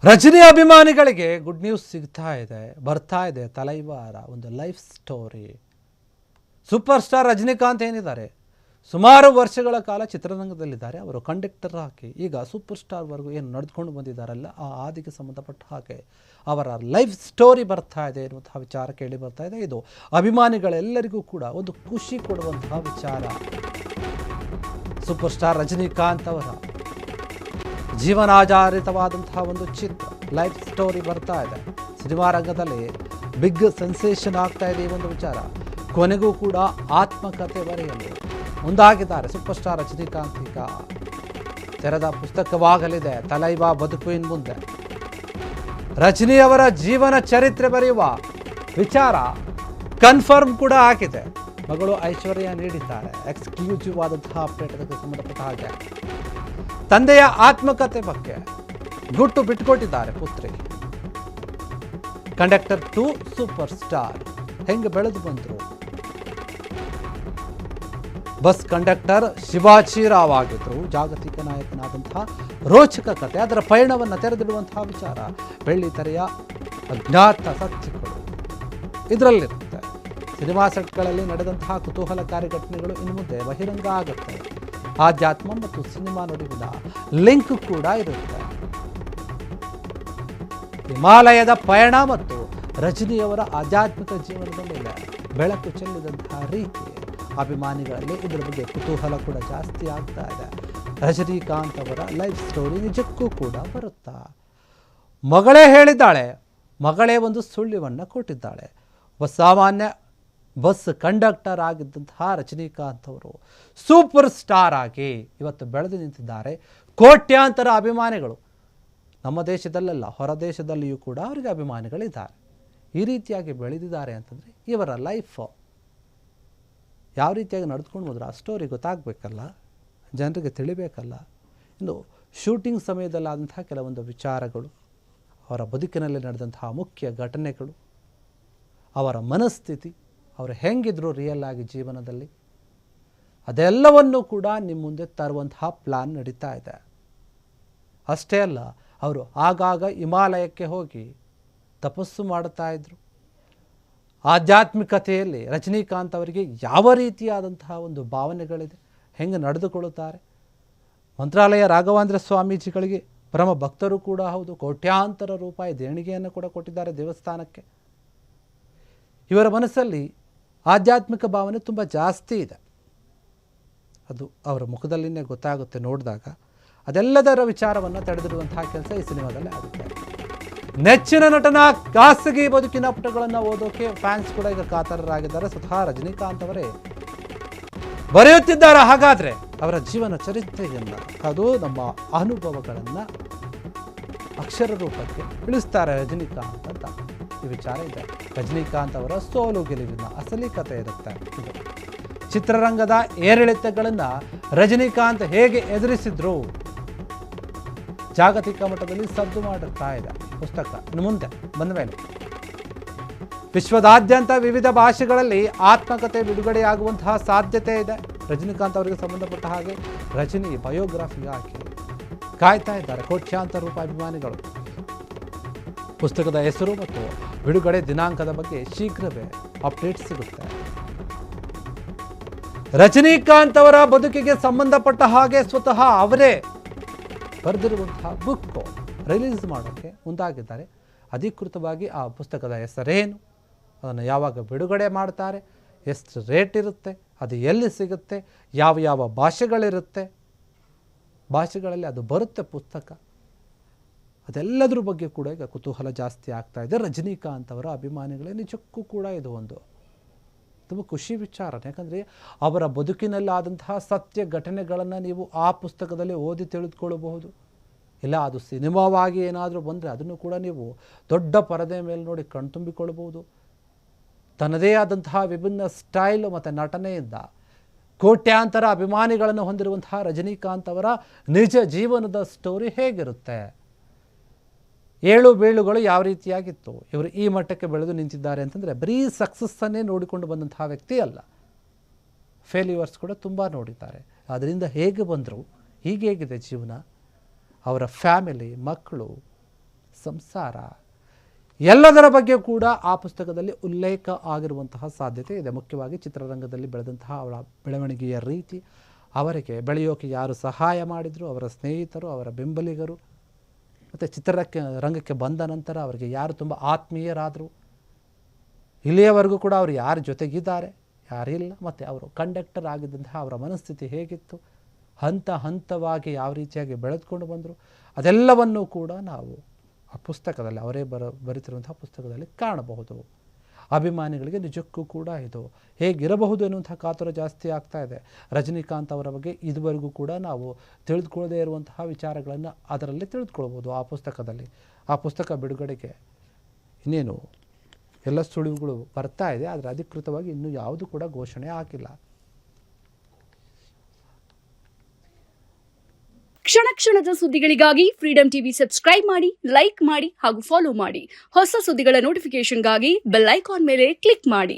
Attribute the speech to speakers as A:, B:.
A: ರಜನಿ ಅಭಿಮಾನಿಗಳಿಗೆ good news ಸಿಗ್ತಾ ಇದೆ, ಬರ್ತಾ ಇದೆ. ತಲೈವಾರ ಒಂದು life story. Super star Rajinikanth ಏನಿದ್ದಾರೆ, ಸುಮಾರು ವರ್ಷಗಳ ಕಾಲ ಚಿತ್ರರಂಗದಲ್ಲಿದ್ದಾರೆ. ಅವರು ಕಂಡಕ್ಟರ್ ಹಾಕಿ ಈಗ ಸೂಪರ್ ಸ್ಟಾರ್ವರೆಗೂ ಏನು ನಡೆದುಕೊಂಡು ಬಂದಿದ್ದಾರಲ್ಲ, ಆ ಹಾದಿಗೆ ಸಂಬಂಧಪಟ್ಟ ಹಾಗೆ ಅವರ ಲೈಫ್ ಸ್ಟೋರಿ ಬರ್ತಾ ಇದೆ ಎನ್ನುವಂತಹ ವಿಚಾರ ಕೇಳಿ ಬರ್ತಾ ಇದೆ. ಇದು ಅಭಿಮಾನಿಗಳೆಲ್ಲರಿಗೂ ಕೂಡ ಒಂದು ಖುಷಿ ಕೊಡುವಂತಹ ವಿಚಾರ. ಸೂಪರ್ ಸ್ಟಾರ್ ರಜನಿಕಾಂತ್ ಅವರ ಜೀವನಾಧಾರಿತವಾದಂತಹ ಒಂದು ಚಿತ್ರ ಲೈಫ್ ಸ್ಟೋರಿ ಬರ್ತಾ ಇದೆ. ಸಿನಿಮಾ ರಂಗದಲ್ಲಿ ಬಿಗ್ ಸೆನ್ಸೇಷನ್ ಆಗ್ತಾ ಇದೆ ಈ ಒಂದು ವಿಚಾರ. ಕೊನೆಗೂ ಕೂಡ ಆತ್ಮಕಥೆ ಬರೆಯಲು ಮುಂದಾಗಿದ್ದಾರೆ ಸೂಪರ್ ಸ್ಟಾರ್ ರಜನಿಕಾಂತ್. ಈಗ ತೆರೆದ ಪುಸ್ತಕವಾಗಲಿದೆ ತಲೈವಾ ಬದುಕು ಇನ್ ಮುಂದೆ. ರಜನಿ ಅವರ ಜೀವನ ಚರಿತ್ರೆ ಬರೆಯುವ ವಿಚಾರ ಕನ್ಫರ್ಮ್ ಕೂಡ ಆಗಿದೆ. ಮಗಳು ಐಶ್ವರ್ಯ ನೀಡಿದ್ದಾರೆ ಎಕ್ಸ್ಕ್ಲೂಸಿವ್ ಆದಂತಹ ಅಪ್ಡೇಟ್. ಅದಕ್ಕೆ ಸಂಬಂಧಪಟ್ಟ ಹಾಗೆ ತಂದೆಯ ಆತ್ಮಕಥೆ ಬಗ್ಗೆ ಗುಟ್ಟು ಬಿಟ್ಟುಕೊಟ್ಟಿದ್ದಾರೆ ಪುತ್ರಿ. ಕಂಡಕ್ಟರ್ ಟು ಸೂಪರ್ ಸ್ಟಾರ್ ಹೆಂಗೆ ಬೆಳೆದು ಬಂದರು. ಬಸ್ ಕಂಡಕ್ಟರ್ ಶಿವಾಜಿ ರಾವ್ ಆಗಿದ್ರು. ಜಾಗತಿಕ ನಾಯಕನಾದಂತಹ ರೋಚಕ ಕಥೆ, ಅದರ ಪಯಣವನ್ನು ತೆರೆದಿಡುವಂತಹ ವಿಚಾರ. ಬೆಳ್ಳಿ ತೆರೆಯ ಅಜ್ಞಾತ ಸತ್ಯಗಳು ಇದರಲ್ಲಿರುತ್ತೆ. ಸಿನಿಮಾ ಸೆಟ್ಗಳಲ್ಲಿ ನಡೆದಂತಹ ಕುತೂಹಲಕಾರಿ ಘಟನೆಗಳು ಇನ್ನು ಮುಂದೆ ಬಹಿರಂಗ ಆಗುತ್ತೆ. ಆಧ್ಯಾತ್ಮ ಮತ್ತು ಸಿನಿಮಾ ನಡುವಿನ ಲಿಂಕ್ ಕೂಡ ಇರುತ್ತೆ. ಹಿಮಾಲಯದ ಪಯಣ ಮತ್ತು ರಜನಿಯವರ ಆಧ್ಯಾತ್ಮಿಕ ಜೀವನದ ಮೇಲೆ ಬೆಳಕು ಚೆಲ್ಲಿದಂತಹ ರೀತಿ ಅಭಿಮಾನಿಗಳಲ್ಲಿ ಇದರ ಬಗ್ಗೆ ಕುತೂಹಲ ಕೂಡ ಜಾಸ್ತಿ ಆಗ್ತಾ ಇದೆ. ರಜನಿಕಾಂತ್ ಅವರ ಲೈಫ್ ಸ್ಟೋರಿ ನಿಜಕ್ಕೂ ಕೂಡ ಬರುತ್ತಾ? ಮಗಳೇ ಹೇಳಿದ್ದಾಳೆ, ಮಗಳೇ ಒಂದು ಸುಳ್ಳಿವನ್ನು ಕೊಟ್ಟಿದ್ದಾಳೆ. ಒಬ್ಬ ಸಾಮಾನ್ಯ ಬಸ್ ಕಂಡಕ್ಟರ್ ಆಗಿದ್ದಂತಹ ರಜನಿಕಾಂತ್ ಅವರು ಸೂಪರ್ ಸ್ಟಾರ್ ಆಗಿ ಇವತ್ತು ಬೆಳೆದು ನಿಂತಿದ್ದಾರೆ. ಕೋಟ್ಯಾಂತರ ಅಭಿಮಾನಿಗಳು ನಮ್ಮ ದೇಶದಲ್ಲೆಲ್ಲ ಹೊರ ದೇಶದಲ್ಲಿಯೂ ಕೂಡ ಅವರಿಗೆ ಅಭಿಮಾನಿಗಳಿದ್ದಾರೆ. ಈ ರೀತಿಯಾಗಿ ಬೆಳೆದಿದ್ದಾರೆ ಅಂತಂದರೆ ಇವರ ಲೈಫ್ ಯಾವ ರೀತಿಯಾಗಿ ನಡೆದುಕೊಂಡು ಹೋದ್ರೆ ಆ ಸ್ಟೋರಿ ಗೊತ್ತಾಗಬೇಕಲ್ಲ, ಜನರಿಗೆ ತಿಳಿಬೇಕಲ್ಲ. ಇನ್ನು ಶೂಟಿಂಗ್ ಸಮಯದಲ್ಲಾದಂತಹ ಕೆಲವೊಂದು ವಿಚಾರಗಳು, ಅವರ ಬದುಕಿನಲ್ಲಿ ನಡೆದಂತಹ ಮುಖ್ಯ ಘಟನೆಗಳು, ಅವರ ಮನಸ್ಥಿತಿ, ಅವರು ಹೆಂಗಿದ್ರು ರಿಯಲ್ ಆಗಿ ಜೀವನದಲ್ಲಿ, ಅದೆಲ್ಲವನ್ನೂ ಕೂಡ ನಿಮ್ಮ ಮುಂದೆ ತರುವಂತಹ ಪ್ಲ್ಯಾನ್ ನಡೀತಾ ಇದೆ. ಅಷ್ಟೇ ಅಲ್ಲ, ಅವರು ಆಗಾಗ ಹಿಮಾಲಯಕ್ಕೆ ಹೋಗಿ ತಪಸ್ಸು ಮಾಡ್ತಾ ಇದ್ರು. ಆಧ್ಯಾತ್ಮಿಕತೆಯಲ್ಲಿ ರಜನಿಕಾಂತ್ ಅವರಿಗೆ ಯಾವ ರೀತಿಯಾದಂತಹ ಒಂದು ಭಾವನೆಗಳಿದೆ, ಹೆಂಗೆ ನಡೆದುಕೊಳ್ಳುತ್ತಾರೆ. ಮಂತ್ರಾಲಯ ರಾಘವೇಂದ್ರ ಸ್ವಾಮೀಜಿಗಳಿಗೆ ಪರಮ ಭಕ್ತರು ಕೂಡ ಹೌದು. ಕೋಟ್ಯಾಂತರ ರೂಪಾಯಿ ದೇಣಿಗೆಯನ್ನು ಕೂಡ ಕೊಟ್ಟಿದ್ದಾರೆ ದೇವಸ್ಥಾನಕ್ಕೆ. ಇವರ ಮನಸ್ಸಲ್ಲಿ ಆಧ್ಯಾತ್ಮಿಕ ಭಾವನೆ ತುಂಬ ಜಾಸ್ತಿ ಇದೆ. ಅದು ಅವರ ಮುಖದಲ್ಲಿನೇ ಗೊತ್ತಾಗುತ್ತೆ ನೋಡಿದಾಗ. ಅದೆಲ್ಲದರ ವಿಚಾರವನ್ನು ತಡೆದಿರುವಂತಹ ಕೆಲಸ ಈ ಸಿನಿಮಾದಲ್ಲಿ ಆಗುತ್ತೆ. ನೆಚ್ಚಿನ ನಟನ ಖಾಸಗಿ ಬದುಕಿನ ಪುಟಗಳನ್ನು ಓದೋಕೆ ಫ್ಯಾನ್ಸ್ ಕೂಡ ಈಗ ಕಾತರರಾಗಿದ್ದಾರೆ. ಸ್ವತಃ ರಜನಿಕಾಂತ್ ಅವರೇ ಬರೆಯುತ್ತಿದ್ದಾರೆ ಹಾಗಾದರೆ ಅವರ ಜೀವನ ಚರಿತ್ರೆಯನ್ನು, ಅದು ನಮ್ಮ ಅನುಭವಗಳನ್ನು ಅಕ್ಷರ ರೂಪಕ್ಕೆ ಇಳಿಸ್ತಾರೆ ರಜನಿಕಾಂತ್ ಅಂತ ಈ ವಿಚಾರ ಇದೆ. ರಜನಿಕಾಂತ್ ಅವರ ಸೋಲು ಗೆಲುವಿನ ಅಸಲಿ ಕಥೆ ಇರುತ್ತೆ. ಇದು ಚಿತ್ರರಂಗದ ಏರಿಳಿತಗಳನ್ನು ರಜನಿಕಾಂತ್ ಹೇಗೆ ಎದುರಿಸಿದ್ರು, ಜಾಗತಿಕ ಮಟ್ಟದಲ್ಲಿ ಸದ್ದು ಮಾಡುತ್ತಾ ಇದೆ ಪುಸ್ತಕ. ಇನ್ನು ಮುಂದೆ ಬಂದ ಮೇಲೆ ವಿಶ್ವದಾದ್ಯಂತ ವಿವಿಧ ಭಾಷೆಗಳಲ್ಲಿ ಆತ್ಮಕಥೆ ಬಿಡುಗಡೆಯಾಗುವಂತಹ ಸಾಧ್ಯತೆ ಇದೆ. ರಜನಿಕಾಂತ್ ಅವರಿಗೆ ಸಂಬಂಧಪಟ್ಟ ಹಾಗೆ ರಜನಿ ಬಯೋಗ್ರಫಿ ಹಾಕಿ ಕಾಯ್ತಾ ಇದ್ದಾರೆ ಕೋಟ್ಯಾಂತರ ರೂಪಾಯಿ ಅಭಿಮಾನಿಗಳು. ಪುಸ್ತಕದ ಹೆಸರು ಮತ್ತು ಬಿಡುಗಡೆ ದಿನಾಂಕದ ಬಗ್ಗೆ ಶೀಘ್ರವೇ ಅಪ್ಡೇಟ್ ಸಿಗುತ್ತೆ. ರಜನಿಕಾಂತ್ ಅವರ ಬದುಕಿಗೆ ಸಂಬಂಧಪಟ್ಟ ಹಾಗೆ ಸ್ವತಃ ಅವರೇ ಬರೆದಿರುವಂತಹ ಬುಕ್ ರಿಲೀಸ್ ಮಾಡೋಕ್ಕೆ ಮುಂದಾಗಿದ್ದಾರೆ. ಅಧಿಕೃತವಾಗಿ ಆ ಪುಸ್ತಕದ ಹೆಸರೇನು, ಅದನ್ನು ಯಾವಾಗ ಬಿಡುಗಡೆ ಮಾಡ್ತಾರೆ, ಎಷ್ಟು ರೇಟ್ ಇರುತ್ತೆ, ಅದು ಎಲ್ಲಿ ಸಿಗುತ್ತೆ, ಯಾವ ಯಾವ ಭಾಷೆಗಳಲ್ಲಿ ಅದು ಬರುತ್ತೆ ಪುಸ್ತಕ, ಅದೆಲ್ಲದ್ರ ಬಗ್ಗೆ ಕೂಡ ಈಗ ಕುತೂಹಲ ಜಾಸ್ತಿ ಆಗ್ತಾ ಇದೆ. ರಜನಿಕಾಂತ್ ಅವರ ಅಭಿಮಾನಿಗಳೇ ನಿಜಕ್ಕೂ ಕೂಡ ಇದು ಒಂದು ತುಂಬ ಖುಷಿ ವಿಚಾರ. ಯಾಕಂದರೆ ಅವರ ಬದುಕಿನಲ್ಲಾದಂತಹ ಸತ್ಯ ಘಟನೆಗಳನ್ನು ನೀವು ಆ ಪುಸ್ತಕದಲ್ಲಿ ಓದಿ ತಿಳಿದುಕೊಳ್ಳಬಹುದು. ಇಲ್ಲ ಅದು ಸಿನಿಮಾವಾಗಿ ಏನಾದರೂ ಬಂದರೆ ಅದನ್ನು ಕೂಡ ನೀವು ದೊಡ್ಡ ಪರದೆ ಮೇಲೆ ನೋಡಿ ಕಣ್ತುಂಬಿಕೊಳ್ಳಬಹುದು. ತನ್ನದೇ ಆದಂತಹ ವಿಭಿನ್ನ ಸ್ಟೈಲು ಮತ್ತು ನಟನೆಯಿಂದ ಕೋಟ್ಯಾಂತರ ಅಭಿಮಾನಿಗಳನ್ನು ಹೊಂದಿರುವಂತಹ ರಜನಿಕಾಂತ್ ಅವರ ನಿಜ ಜೀವನದ ಸ್ಟೋರಿ ಹೇಗಿರುತ್ತೆ, ಏಳು ಬೀಳುಗಳು ಯಾವ ರೀತಿಯಾಗಿತ್ತು, ಇವರು ಈ ಮಟ್ಟಕ್ಕೆ ಬೆಳೆದು ನಿಂತಿದ್ದಾರೆ ಅಂತಂದರೆ ಬರೀ ಸಕ್ಸಸ್ಸನ್ನೇ ನೋಡಿಕೊಂಡು ಬಂದಂತಹ ವ್ಯಕ್ತಿ ಅಲ್ಲ, ಫೇಲ್ಯೂರ್ಸ್ ಕೂಡ ತುಂಬ ನೋಡಿದ್ದಾರೆ. ಅದರಿಂದ ಹೇಗೆ ಬಂದರು, ಹೀಗೆ ಹೇಗಿದೆ ಜೀವನ, ಅವರ ಫ್ಯಾಮಿಲಿ, ಮಕ್ಕಳು, ಸಂಸಾರ ಎಲ್ಲದರ ಬಗ್ಗೆ ಕೂಡ ಆ ಪುಸ್ತಕದಲ್ಲಿ ಉಲ್ಲೇಖ ಆಗಿರುವಂತಹ ಸಾಧ್ಯತೆ ಇದೆ. ಮುಖ್ಯವಾಗಿ ಚಿತ್ರರಂಗದಲ್ಲಿ ಬೆಳೆದಂತಹ ಅವಳ ಬೆಳವಣಿಗೆಯ ರೀತಿ, ಅವರಿಗೆ ಬೆಳೆಯೋಕೆ ಯಾರು ಸಹಾಯ ಮಾಡಿದರು, ಅವರ ಸ್ನೇಹಿತರು, ಅವರ ಬೆಂಬಲಿಗರು, ಮತ್ತು ರಂಗಕ್ಕೆ ಬಂದ ನಂತರ ಅವರಿಗೆ ಯಾರು ತುಂಬ ಆತ್ಮೀಯರಾದರು, ಇಲ್ಲಿಯವರೆಗೂ ಕೂಡ ಅವರು ಯಾರ ಜೊತೆಗಿದ್ದಾರೆ, ಯಾರಿಲ್ಲ, ಮತ್ತು ಅವರು ಕಂಡಕ್ಟರ್ ಆಗಿದ್ದಂತಹ ಅವರ ಮನಸ್ಥಿತಿ ಹೇಗಿತ್ತು, ಹಂತ ಹಂತವಾಗಿ ಯಾವ ರೀತಿಯಾಗಿ ಬೆಳೆದುಕೊಂಡು ಬಂದರು, ಅದೆಲ್ಲವನ್ನೂ ಕೂಡ ನಾವು ಆ ಪುಸ್ತಕದಲ್ಲಿ ಅವರೇ ಬರೀತಿರುವಂತಹ ಪುಸ್ತಕದಲ್ಲಿ ಕಾಣಬಹುದು. ಅಭಿಮಾನಿಗಳಿಗೆ ನಿಜಕ್ಕೂ ಕೂಡ ಇದು ಹೇಗಿರಬಹುದು ಎನ್ನುವಂಥ ಕಾತುರ ಜಾಸ್ತಿ ಆಗ್ತಾ ಇದೆ. ರಜನಿಕಾಂತ್ ಅವರ ಬಗ್ಗೆ ಇದುವರೆಗೂ ಕೂಡ ನಾವು ತಿಳಿದುಕೊಳ್ಳದೇ ಇರುವಂತಹ ವಿಚಾರಗಳನ್ನು ಅದರಲ್ಲಿ ತಿಳಿದುಕೊಳ್ಬೋದು ಆ ಪುಸ್ತಕದಲ್ಲಿ. ಆ ಪುಸ್ತಕ ಬಿಡುಗಡೆಗೆ ಇನ್ನೇನು ಎಲ್ಲ ಸುಳಿವುಗಳು ಬರ್ತಾ ಇದೆ, ಆದರೆ ಅಧಿಕೃತವಾಗಿ ಇನ್ನೂ ಯಾವುದು ಕೂಡ ಘೋಷಣೆ ಆಗಿಲ್ಲ.
B: ಕ್ಷಣ ಕ್ಷಣದ ಸುದ್ದಿಗಳಿಗಾಗಿ ಫ್ರೀಡಂ ಟಿವಿ ಸಬ್ಸ್ಕ್ರೈಬ್ ಮಾಡಿ, ಲೈಕ್ ಮಾಡಿ ಹಾಗೂ ಫಾಲೋ ಮಾಡಿ. ಹೊಸ ಸುದ್ದಿಗಳ ನೋಟಿಫಿಕೇಶನ್ಗಾಗಿ ಬೆಲ್ ಐಕಾನ್ ಮೇಲೆ ಕ್ಲಿಕ್ ಮಾಡಿ.